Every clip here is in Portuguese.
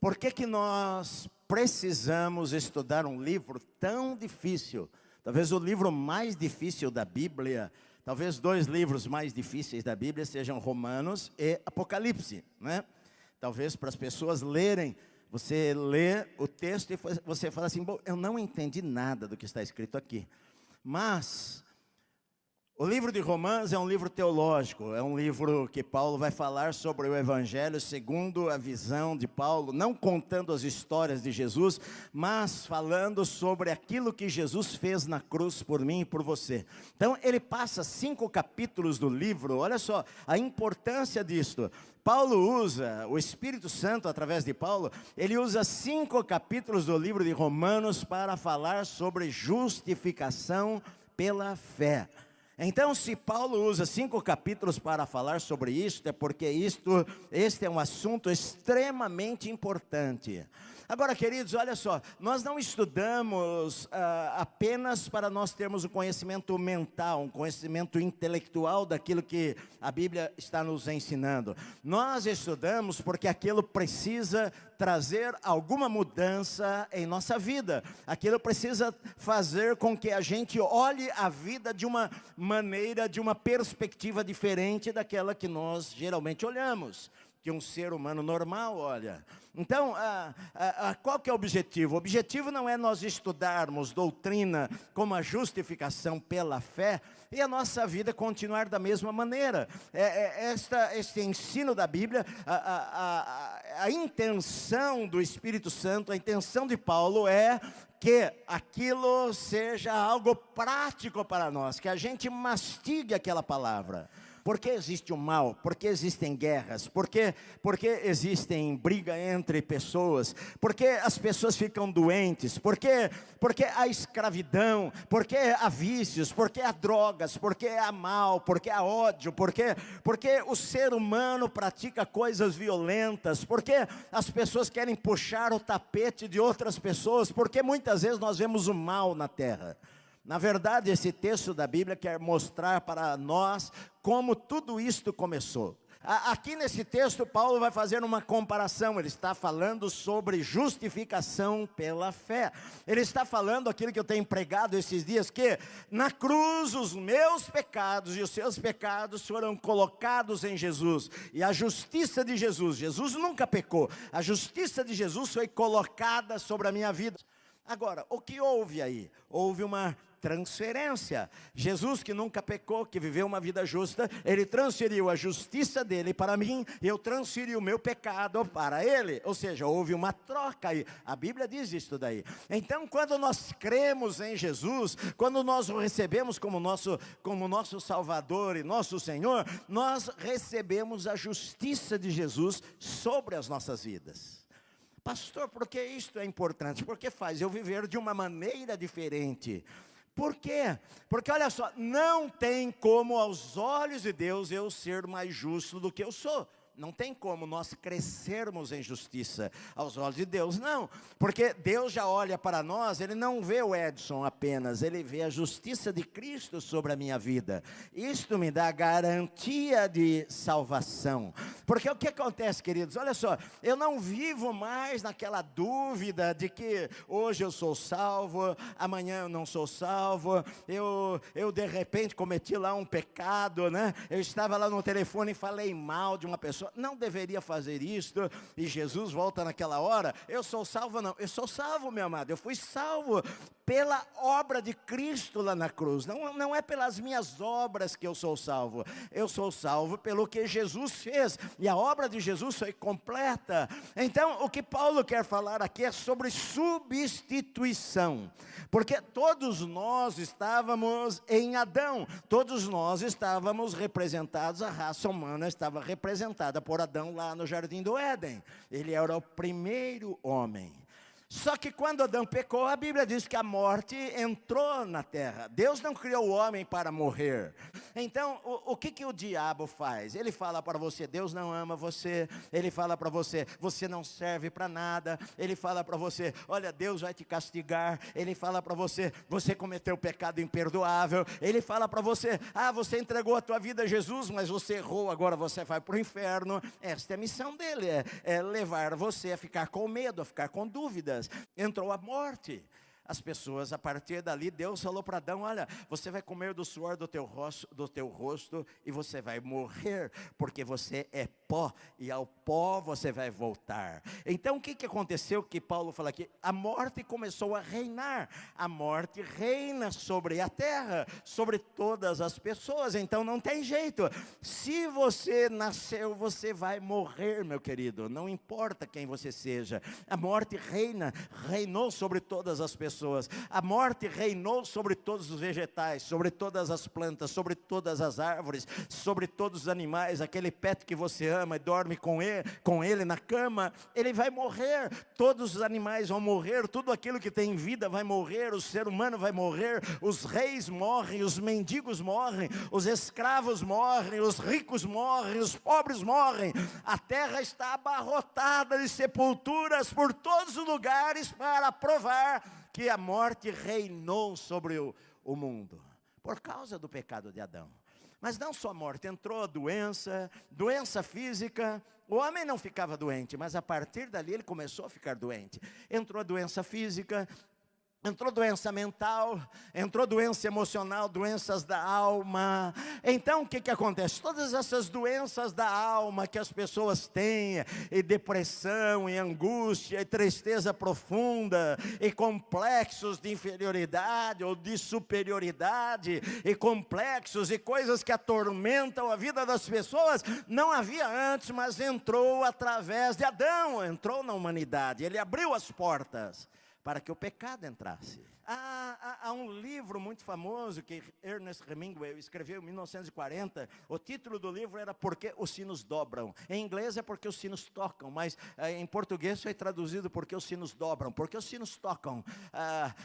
Por que nós precisamos estudar um livro tão difícil? Talvez o livro mais difícil da Bíblia, talvez dois livros mais difíceis da Bíblia sejam Romanos e Apocalipse, né? Talvez para as pessoas lerem, você lê o texto e você fala assim, bom, eu não entendi nada do que está escrito aqui. Mas o livro de Romanos é um livro teológico, é um livro que Paulo vai falar sobre o Evangelho segundo a visão de Paulo, não contando as histórias de Jesus, mas falando sobre aquilo que Jesus fez na cruz por mim e por você. Então ele passa 5 capítulos do livro, olha só a importância disto. Paulo usa, o Espírito Santo através de Paulo, ele usa 5 capítulos do livro de Romanos para falar sobre justificação pela fé. Então, se Paulo usa 5 capítulos para falar sobre isto, é porque este é um assunto extremamente importante. Agora, queridos, olha só, nós não estudamos apenas para nós termos um conhecimento mental, um conhecimento intelectual daquilo que a Bíblia está nos ensinando. Nós estudamos porque aquilo precisa trazer alguma mudança em nossa vida. Aquilo precisa fazer com que a gente olhe a vida de uma maneira, de uma perspectiva diferente daquela que nós geralmente olhamos, que um ser humano normal olha. Então, qual que é o objetivo? O objetivo não é nós estudarmos doutrina como a justificação pela fé e a nossa vida continuar da mesma maneira. Este ensino da Bíblia, a intenção do Espírito Santo, a intenção de Paulo é que aquilo seja algo prático para nós, que a gente mastigue aquela palavra. Por que existe o mal? Por que existem guerras? Por que existem briga entre pessoas? Por que as pessoas ficam doentes? Por que há escravidão? Por que há vícios? Por que há drogas? Por que há mal? Por que há ódio? Por que o ser humano pratica coisas violentas? Por que as pessoas querem puxar o tapete de outras pessoas? Por que muitas vezes nós vemos o mal na terra? Na verdade, esse texto da Bíblia quer mostrar para nós como tudo isto começou. Aqui nesse texto, Paulo vai fazer uma comparação. Ele está falando sobre justificação pela fé. Ele está falando aquilo que eu tenho pregado esses dias, que na cruz os meus pecados e os seus pecados foram colocados em Jesus. E a justiça de Jesus, Jesus nunca pecou, a justiça de Jesus foi colocada sobre a minha vida. Agora, o que houve aí? Houve uma transferência. Jesus, que nunca pecou, que viveu uma vida justa, ele transferiu a justiça dele para mim, e eu transferi o meu pecado para ele. Ou seja, houve uma troca aí. A Bíblia diz isso daí. Então, quando nós cremos em Jesus, quando nós o recebemos como nosso Salvador e nosso Senhor, nós recebemos a justiça de Jesus sobre as nossas vidas. Pastor, por que isto é importante? Porque faz eu viver de uma maneira diferente. Por quê? Porque olha só, não tem como aos olhos de Deus eu ser mais justo do que eu sou. Não tem como nós crescermos em justiça aos olhos de Deus, não. Porque Deus já olha para nós, Ele não vê o Edson apenas, Ele vê a justiça de Cristo sobre a minha vida. Isto me dá garantia de salvação. Porque o que acontece, queridos? Olha só, eu não vivo mais naquela dúvida de que hoje eu sou salvo, amanhã eu não sou salvo, eu de repente cometi lá um pecado, né? Eu estava lá no telefone e falei mal de uma pessoa. Não deveria fazer isto, e Jesus volta naquela hora, eu sou salvo? Não, eu sou salvo, meu amado, eu fui salvo pela obra de Cristo lá na cruz, não é pelas minhas obras que eu sou salvo pelo que Jesus fez, e a obra de Jesus foi completa. Então, o que Paulo quer falar aqui é sobre substituição, porque todos nós estávamos em Adão, todos nós estávamos representados, a raça humana estava representada por Adão lá no Jardim do Éden, ele era o primeiro homem. Só que quando Adão pecou, a Bíblia diz que a morte entrou na terra. Deus não criou o homem para morrer. Então, o que o diabo faz? Ele fala para você, Deus não ama você. Ele fala para você, você não serve para nada. Ele fala para você, olha, Deus vai te castigar. Ele fala para você, você cometeu pecado imperdoável. Ele fala para você, você entregou a tua vida a Jesus, mas você errou, agora você vai para o inferno. Esta é a missão dele, é levar você a ficar com medo, a ficar com dúvidas. Entrou a morte. As pessoas, a partir dali, Deus falou para Adão, olha, você vai comer do suor do teu rosto e você vai morrer, porque você é pó, e ao pó você vai voltar. Então o que aconteceu que Paulo fala aqui? A morte começou a reinar. A morte reina sobre a terra, sobre todas as pessoas. Então não tem jeito. Se você nasceu, você vai morrer, meu querido. Não importa quem você seja. A morte reinou sobre todas as pessoas. A morte reinou sobre todos os vegetais, sobre todas as plantas, sobre todas as árvores, sobre todos os animais. Aquele pet que você ama e dorme com ele na cama, ele vai morrer. Todos os animais vão morrer, tudo aquilo que tem vida vai morrer, o ser humano vai morrer, os reis morrem, os mendigos morrem, os escravos morrem, os ricos morrem, os pobres morrem. A terra está abarrotada de sepulturas por todos os lugares para provar que a morte reinou sobre o mundo, por causa do pecado de Adão. Mas não só a morte, entrou a doença física. O homem não ficava doente, mas a partir dali ele começou a ficar doente. Entrou a doença física, entrou doença mental, entrou doença emocional, doenças da alma. Então o que acontece? Todas essas doenças da alma que as pessoas têm, e depressão, e angústia, e tristeza profunda, e complexos de inferioridade ou de superioridade, e complexos e coisas que atormentam a vida das pessoas, não havia antes, mas entrou através de Adão, entrou na humanidade, ele abriu as portas para que o pecado entrasse. Há um livro muito famoso que Ernest Hemingway escreveu em 1940. O título do livro era Por que os sinos dobram. Em inglês é Porque os sinos tocam, mas em português foi traduzido Porque os sinos dobram, porque os sinos tocam.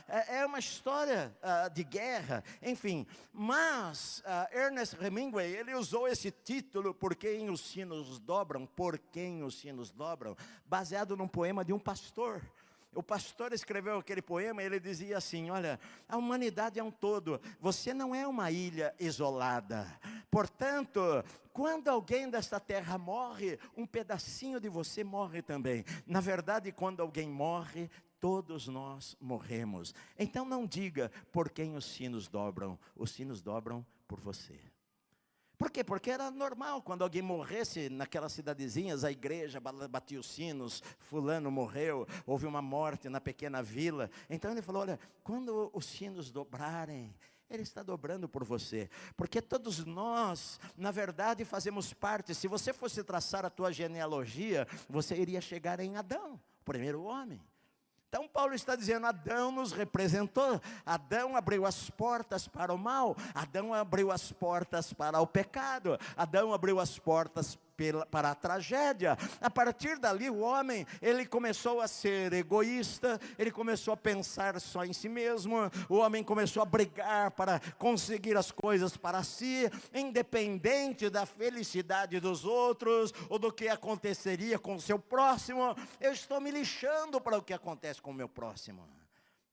É uma história de guerra, enfim. Mas Ernest Hemingway, ele usou esse título, Por que os sinos dobram, baseado num poema de um pastor. O pastor escreveu aquele poema e ele dizia assim, olha, a humanidade é um todo, você não é uma ilha isolada. Portanto, quando alguém desta terra morre, um pedacinho de você morre também. Na verdade, quando alguém morre, todos nós morremos. Então não diga por quem os sinos dobram por você. Por quê? Porque era normal, quando alguém morresse naquelas cidadezinhas, a igreja batia os sinos, fulano morreu, houve uma morte na pequena vila. Então ele falou, olha, quando os sinos dobrarem, ele está dobrando por você, porque todos nós, na verdade, fazemos parte. Se você fosse traçar a tua genealogia, você iria chegar em Adão, o primeiro homem. Então Paulo está dizendo, Adão nos representou, Adão abriu as portas para o mal, Adão abriu as portas para o pecado, Adão abriu as portas para a tragédia. A partir dali o homem, ele começou a ser egoísta, ele começou a pensar só em si mesmo, o homem começou a brigar para conseguir as coisas para si, independente da felicidade dos outros, ou do que aconteceria com o seu próximo. Eu estou me lixando para o que acontece com o meu próximo.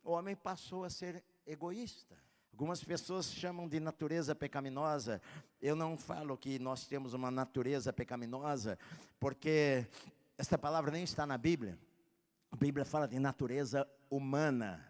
O homem passou a ser egoísta. Algumas pessoas chamam de natureza pecaminosa. Eu não falo que nós temos uma natureza pecaminosa, porque esta palavra nem está na Bíblia. A Bíblia fala de natureza humana.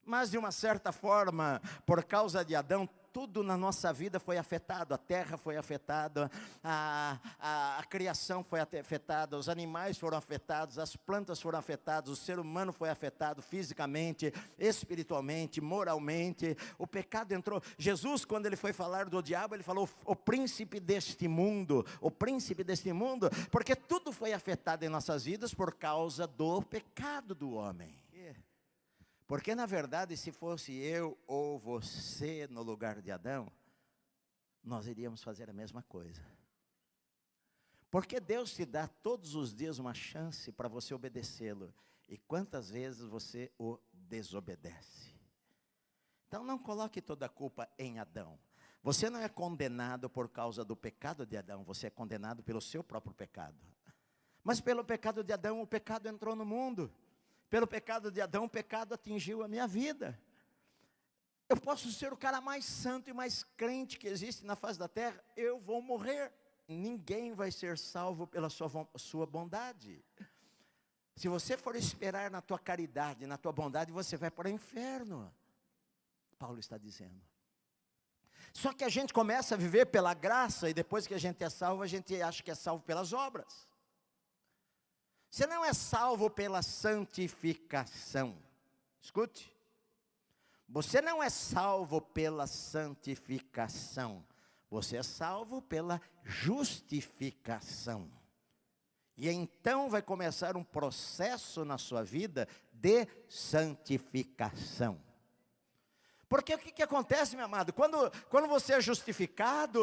Mas de uma certa forma, por causa de Adão, tudo na nossa vida foi afetado. A terra foi afetada, a criação foi afetada, os animais foram afetados, as plantas foram afetadas, o ser humano foi afetado fisicamente, espiritualmente, moralmente. O pecado entrou. Jesus, quando ele foi falar do diabo, ele falou o príncipe deste mundo, porque tudo foi afetado em nossas vidas por causa do pecado do homem. Porque na verdade, se fosse eu ou você no lugar de Adão, nós iríamos fazer a mesma coisa. Porque Deus te dá todos os dias uma chance para você obedecê-lo. E quantas vezes você o desobedece? Então não coloque toda a culpa em Adão. Você não é condenado por causa do pecado de Adão, você é condenado pelo seu próprio pecado. Mas pelo pecado de Adão, o pecado entrou no mundo. Pelo pecado de Adão, o pecado atingiu a minha vida. Eu posso ser o cara mais santo e mais crente que existe na face da terra, eu vou morrer. Ninguém vai ser salvo pela sua bondade. Se você for esperar na tua caridade, na tua bondade, você vai para o inferno. Paulo está dizendo. Só que a gente começa a viver pela graça, e depois que a gente é salvo, a gente acha que é salvo pelas obras. Você não é salvo pela santificação. Escute. Você não é salvo pela santificação. Você é salvo pela justificação. E então vai começar um processo na sua vida de santificação. Porque o que acontece, meu amado? Quando você é justificado,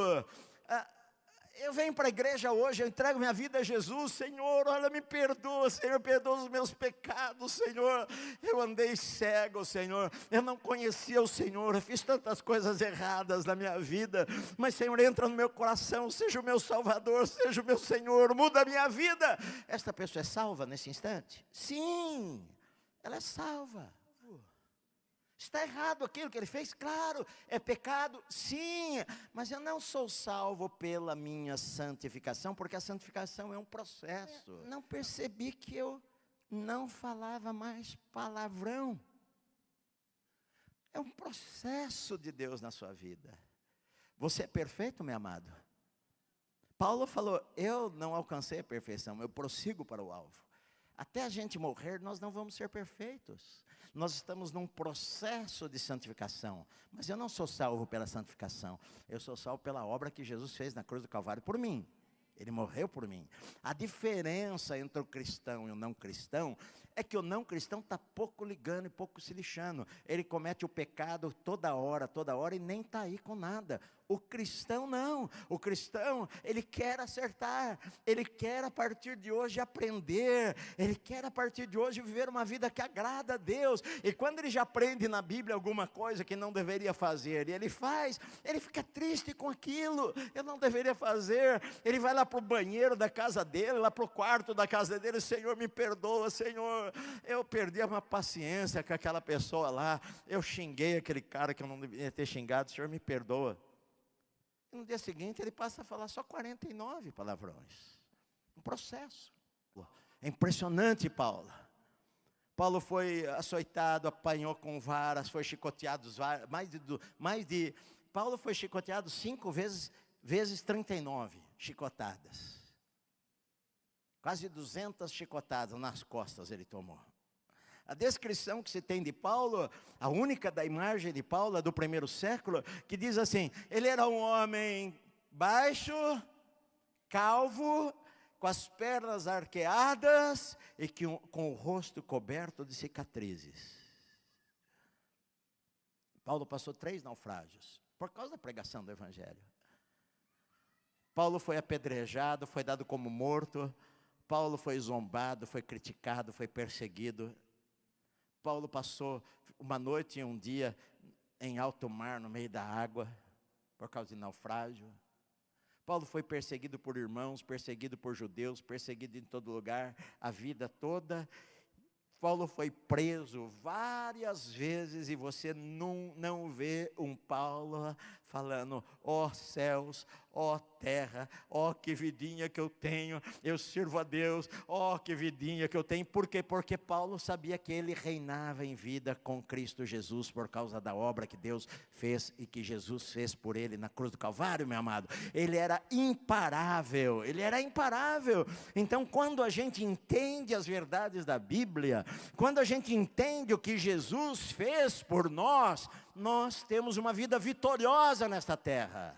eu venho para a igreja hoje, eu entrego minha vida a Jesus. Senhor, olha, me perdoa, Senhor, perdoa os meus pecados, Senhor. Eu andei cego, Senhor, eu não conhecia o Senhor, eu fiz tantas coisas erradas na minha vida. Mas, Senhor, entra no meu coração, seja o meu Salvador, seja o meu Senhor, muda a minha vida. Esta pessoa é salva nesse instante? Sim, ela é salva. Está errado aquilo que ele fez? Claro. É pecado? Sim. Mas eu não sou salvo pela minha santificação, porque a santificação é um processo. Não percebi que eu não falava mais palavrão. É um processo de Deus na sua vida. Você é perfeito, meu amado? Paulo falou, eu não alcancei a perfeição, eu prossigo para o alvo. Até a gente morrer, nós não vamos ser perfeitos. Nós estamos num processo de santificação. Mas eu não sou salvo pela santificação. Eu sou salvo pela obra que Jesus fez na cruz do Calvário por mim. Ele morreu por mim. A diferença entre o cristão e o não cristão é que o não cristão está pouco ligando e pouco se lixando. Ele comete o pecado toda hora, e nem está aí com nada. O cristão não. O cristão, ele quer acertar. Ele quer a partir de hoje aprender. Ele quer a partir de hoje viver uma vida que agrada a Deus. E quando ele já aprende na Bíblia alguma coisa que não deveria fazer, e ele faz, ele fica triste com aquilo. Eu não deveria fazer. Ele vai lá para o banheiro da casa dele, lá para o quarto da casa dele. Senhor, me perdoa, Senhor. Eu perdi a minha paciência com aquela pessoa lá. Eu xinguei aquele cara que eu não deveria ter xingado. Senhor, me perdoa. E no dia seguinte ele passa a falar só 49 palavrões. Um processo. É impressionante, Paulo. Paulo foi açoitado, apanhou com varas, foi chicoteado Paulo foi chicoteado 5 vezes 39 chicotadas. Quase 200 chicotadas nas costas ele tomou. A descrição que se tem de Paulo, a única da imagem de Paulo, do primeiro século, que diz assim, ele era um homem baixo, calvo, com as pernas arqueadas e com o rosto coberto de cicatrizes. Paulo passou 3 naufrágios, por causa da pregação do Evangelho. Paulo foi apedrejado, foi dado como morto. Paulo foi zombado, foi criticado, foi perseguido. Paulo passou uma noite e um dia em alto mar, no meio da água, por causa de naufrágio. Paulo foi perseguido por irmãos, perseguido por judeus, perseguido em todo lugar, a vida toda. Paulo foi preso várias vezes e você não vê um Paulo falando, ó céus, ó terra, ó que vidinha que eu tenho, eu sirvo a Deus, ó que vidinha que eu tenho. Por quê? Porque Paulo sabia que ele reinava em vida com Cristo Jesus por causa da obra que Deus fez e que Jesus fez por ele na cruz do Calvário, meu amado. Ele era imparável. Então, quando a gente entende as verdades da Bíblia, quando a gente entende o que Jesus fez por nós, nós temos uma vida vitoriosa nesta terra.